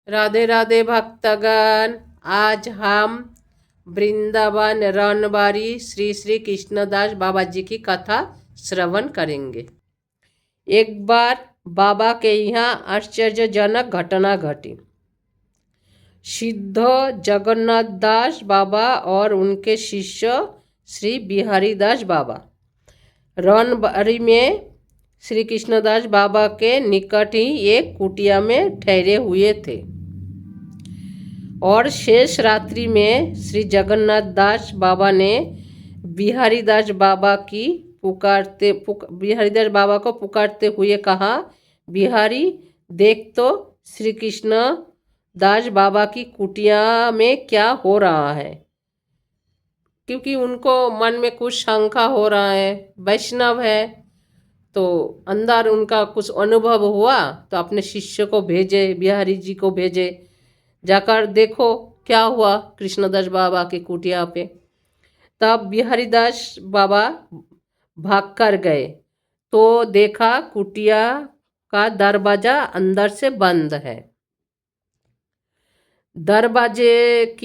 राधे राधे भक्तगण। आज हम वृंदावन रनबारी श्री श्री कृष्णदास बाबा जी की कथा श्रवण करेंगे। एक बार बाबा के यहाँ आश्चर्यजनक घटना घटी। सिद्ध जगन्नाथ दास बाबा और उनके शिष्य श्री बिहारी दास बाबा रनबारी में श्री कृष्णदास बाबा के निकट ही एक कुटिया में ठहरे हुए थे और शेष रात्रि में श्री जगन्नाथ दास बाबा ने बिहारी दास बाबा को पुकारते हुए कहा, बिहारी देख तो श्री कृष्ण दास बाबा की कुटिया में क्या हो रहा है। क्योंकि उनको मन में कुछ शंका हो रहा है, वैष्णव है तो अंदर उनका कुछ अनुभव हुआ, तो अपने शिष्य को भेजे, बिहारी जी को भेजे, जाकर देखो क्या हुआ कृष्णदास बाबा की कुटिया पे। तब बिहारी दास बाबा भाग कर गए तो देखा कुटिया का दरवाजा अंदर से बंद है। दरवाजे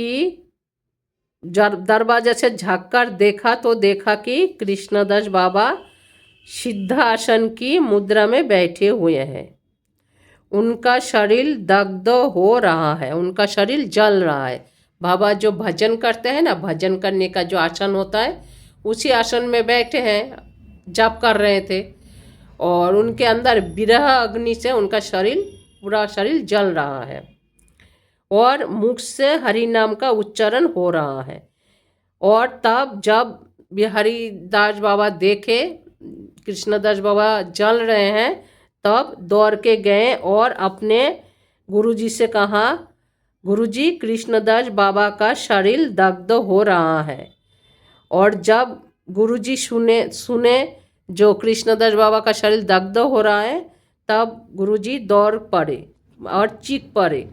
से झांककर देखा तो देखा कि कृष्णदास बाबा सिद्धासन की मुद्रा में बैठे हुए हैं। उनका शरीर दग्ध हो रहा है, उनका शरीर जल रहा है। बाबा जो भजन करते हैं ना, भजन करने का जो आसन होता है, उसी आसन में बैठे हैं, जप कर रहे थे और उनके अंदर विरह अग्नि से उनका शरीर, पूरा शरीर जल रहा है और मुख से हरि नाम का उच्चारण हो रहा है। और तब जब बिहारी दास बाबा देखे कृष्णदास बाबा जल रहे हैं, तब दौड़ के गए और अपने गुरुजी से कहा, गुरुजी कृष्णदास बाबा का शरीर दग्ध हो रहा है। और जब गुरुजी सुने जो कृष्णदास बाबा का शरीर दग्ध हो रहा है, तब गुरुजी दौड़ पड़े और चीख पड़े,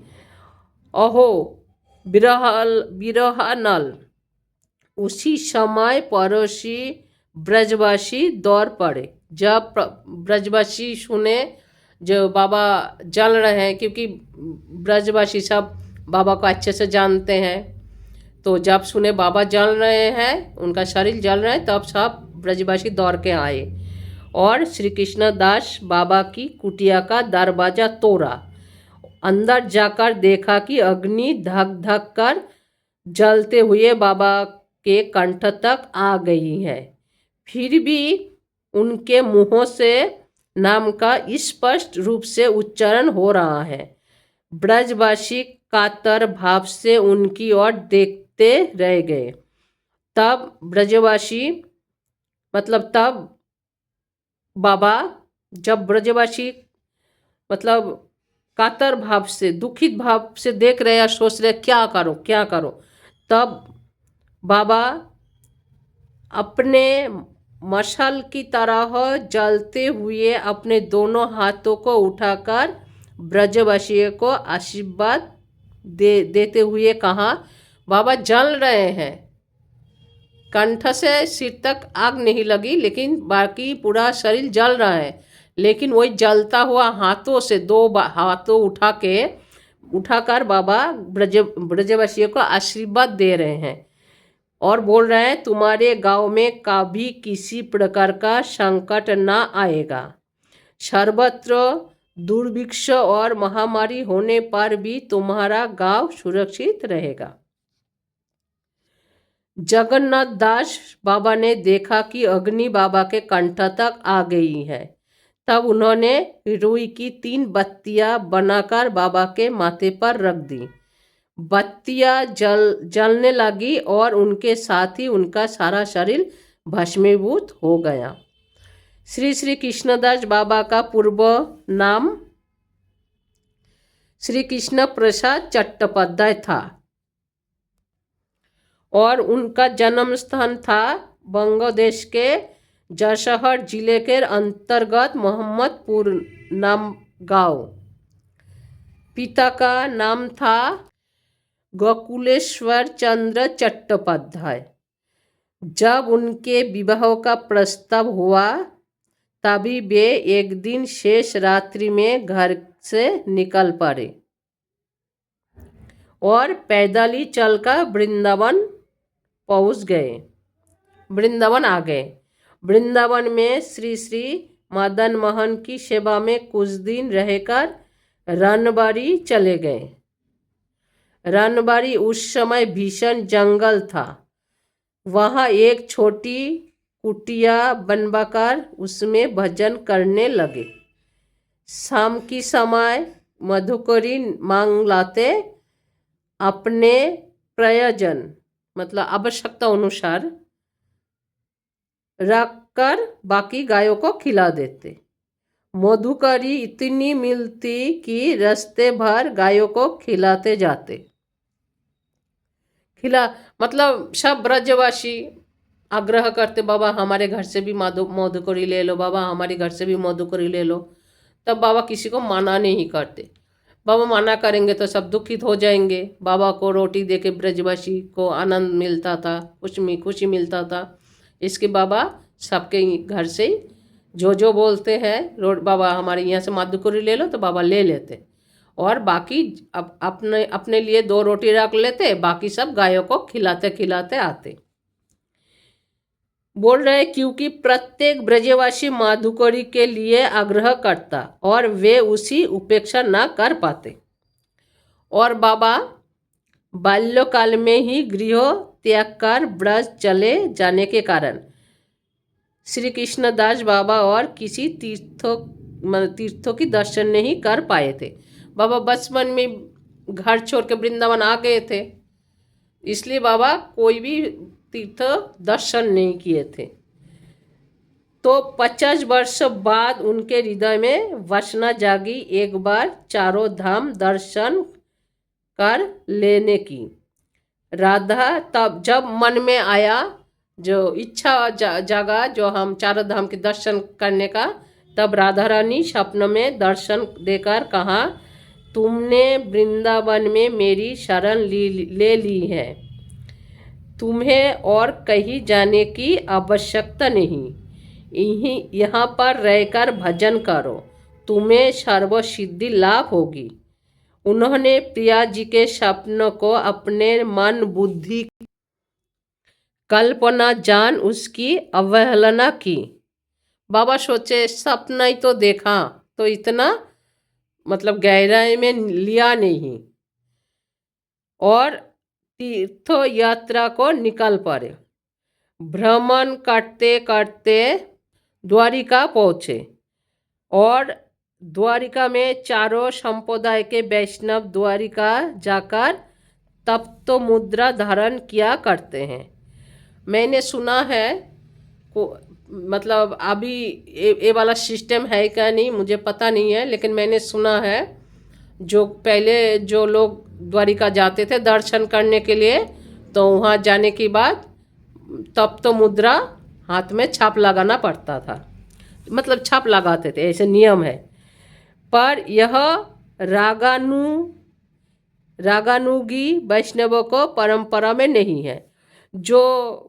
अहो बिरह नल। उसी समय पड़ोसी ब्रजवासी दौड़ पड़े। जब ब्रजवासी सुने जो बाबा जल रहे हैं, क्योंकि ब्रजवासी सब बाबा को अच्छे से जानते हैं, तो जब सुने बाबा जल रहे हैं, उनका शरीर जल रहा है, तब सब ब्रजवासी दौड़ के आए और श्री कृष्णदास बाबा की कुटिया का दरवाजा तोड़ा। अंदर जाकर देखा कि अग्नि धक धक कर जलते हुए बाबा के कंठ तक आ गई है। फिर भी उनके मुंहों से नाम का स्पष्ट रूप से उच्चारण हो रहा है। ब्रजवासी कातर भाव से उनकी ओर देखते रह गए। तब बाबा, जब ब्रजवासी कातर भाव से, दुखित भाव से देख रहे हैं, सोच रहे क्या करो क्या करो, तब बाबा अपने मशाल की तरह जलते हुए अपने दोनों हाथों को उठाकर ब्रजवासी को आशीर्वाद देते हुए कहा, बाबा जल रहे हैं, कंठ से सिर तक आग नहीं लगी, लेकिन बाकी पूरा शरीर जल रहा है, लेकिन वही जलता हुआ हाथों से दो हाथों उठाकर बाबा ब्रजवासियों को आशीर्वाद दे रहे हैं और बोल रहे हैं, तुम्हारे गांव में कभी किसी प्रकार का संकट ना आएगा। सर्वत्र दुर्भिक्ष और महामारी होने पर भी तुम्हारा गांव सुरक्षित रहेगा। जगन्नाथ दास बाबा ने देखा कि अग्नि बाबा के कंठ तक आ गई है। तब उन्होंने रुई की 3 बत्तियां बनाकर बाबा के माथे पर रख दी। बत्तियां जलने लगी और उनके साथ ही उनका सारा शरीर भस्मीभूत हो गया। श्री श्री कृष्णदास बाबा का पूर्व नाम श्री कृष्ण प्रसाद चट्टोपाध्याय था और उनका जन्म स्थान था बांग्लादेश के जशहर जिले के अंतर्गत मोहम्मदपुर नाम गांव। पिता का नाम था गोकुलेश्वर चंद्र चट्टोपाध्याय। जब उनके विवाह का प्रस्ताव हुआ, तभी वे एक दिन शेष रात्रि में घर से निकल पड़े। और पैदल ही चलकर वृंदावन आ गए। वृंदावन में श्री श्री मदन मोहन की सेवा में कुछ दिन रहकर रनबाड़ी चले गए। रनबाड़ी उस समय भीषण जंगल था। वहाँ एक छोटी कुटिया बनवाकर उसमें भजन करने लगे। शाम की समय मधुकरी मांग लाते, अपने प्रयोजन मतलब आवश्यकता अनुसार रखकर बाकी गायों को खिला देते। मधुकरी इतनी मिलती कि रास्ते भर गायों को खिलाते जाते। मतलब सब ब्रजवासी आग्रह करते, बाबा हमारे घर से भी मधुकरी ले लो, बाबा हमारे घर से भी मधुकरी ले लो। तब बाबा किसी को मना नहीं करते। बाबा मना करेंगे तो सब दुखित हो जाएंगे। बाबा को रोटी दे के ब्रजवासी को आनंद मिलता था, खुशी मिलता था। इसके बाबा सबके घर से जो बोलते हैं, बाबा हमारे यहाँ से मधुकरी ले लो, तो बाबा ले लेते और बाकी अपने लिए 2 रोटी रख लेते, बाकी सब गायों को खिलाते खिलाते आते। बोल रहे क्योंकि प्रत्येक ब्रजवासी मधुकरी के लिए आग्रह करता और वे उसी उपेक्षा न कर पाते। और बाबा बाल्यकाल में ही गृह त्याग कर ब्रज चले जाने के कारण श्री कृष्णदास बाबा और किसी तीर्थों की दर्शन नहीं कर पाए थे। बाबा बचपन में घर छोड़ के वृंदावन आ गए थे, इसलिए बाबा कोई भी तीर्थ दर्शन नहीं किए थे। तो 50 वर्ष बाद उनके हृदय में वासना जागी एक बार चारों धाम दर्शन कर लेने की। राधा तब जब मन में आया, जो इच्छा जागा जो हम चारों धाम के दर्शन करने का, तब राधा रानी स्वप्न में दर्शन देकर कहा, तुमने वृंदावन में मेरी शरण ले ली है, तुम्हें और कहीं जाने की आवश्यकता नहीं, यहाँ पर रहकर भजन करो, तुम्हें सर्वसिद्धि लाभ होगी। उन्होंने प्रिया जी के स्वप्न को अपने मन बुद्धि कल्पना जान उसकी अवहेलना की। बाबा सोचे सपना ही तो देखा, तो इतना मतलब गहराई में लिया नहीं और तीर्थ यात्रा को निकल पड़े। भ्रमण करते करते द्वारिका पहुँचे और द्वारिका में चारों संप्रदाय के वैष्णव द्वारिका जाकर तप्त मुद्रा धारण किया करते हैं। मैंने सुना है मतलब अभी ये वाला सिस्टम है क्या नहीं मुझे पता नहीं है, लेकिन मैंने सुना है जो पहले जो लोग द्वारिका जाते थे दर्शन करने के लिए, तो वहाँ जाने के बाद तब तो मुद्रा हाथ में छाप लगाना पड़ता था, मतलब छाप लगाते थे, ऐसे नियम है। पर यह रागानुगी वैष्णवों को परंपरा में नहीं है। जो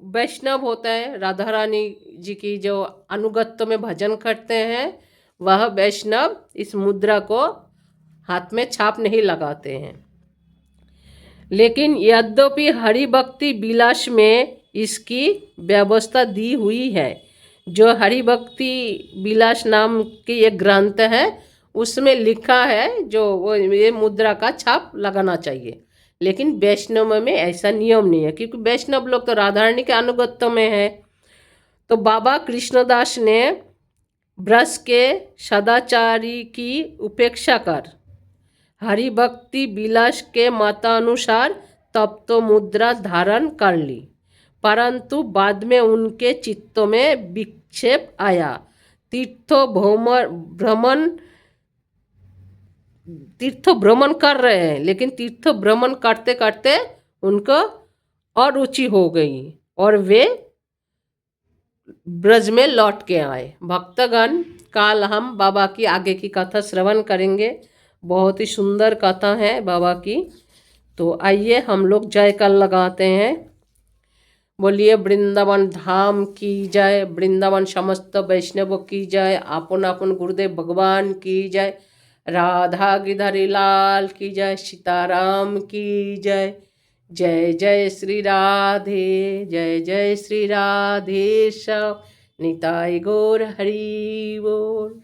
वैष्णव होता है, राधा रानी जी की जो अनुगत्य में भजन करते हैं, वह वैष्णव इस मुद्रा को हाथ में छाप नहीं लगाते हैं। लेकिन यद्यपि हरि भक्ति विलास में इसकी व्यवस्था दी हुई है। जो हरि भक्ति विलास नाम की एक ग्रंथ है, उसमें लिखा है जो ये मुद्रा का छाप लगाना चाहिए। लेकिन वैष्णव में ऐसा नियम नहीं है, क्योंकि वैष्णव लोग तो राधा रानी के अनुगत्य में है। तो बाबा कृष्णदास ने ब्रज के सदाचारी की उपेक्षा कर हरि भक्ति विलास के मतानुसार तब तो मुद्रा धारण कर ली, परंतु बाद में उनके चित्त में विक्षेप आया। तीर्थ भ्रमण कर रहे हैं, लेकिन तीर्थ भ्रमण करते करते उनको अरुचि हो गई और वे ब्रज में लौट के आए। भक्तगण, काल हम बाबा की आगे की कथा श्रवण करेंगे। बहुत ही सुंदर कथा है बाबा की। तो आइए हम लोग जयकार लगाते हैं। बोलिए वृंदावन धाम की जय, वृंदावन समस्त वैष्णव की जय, आपन आपन गुरुदेव भगवान की जय। राधा गिरधारी लाल की जय, सीताराम की जय। जय जय श्री राधे, जय जय श्री राधे श्याम, निताई गौर हरि बोल।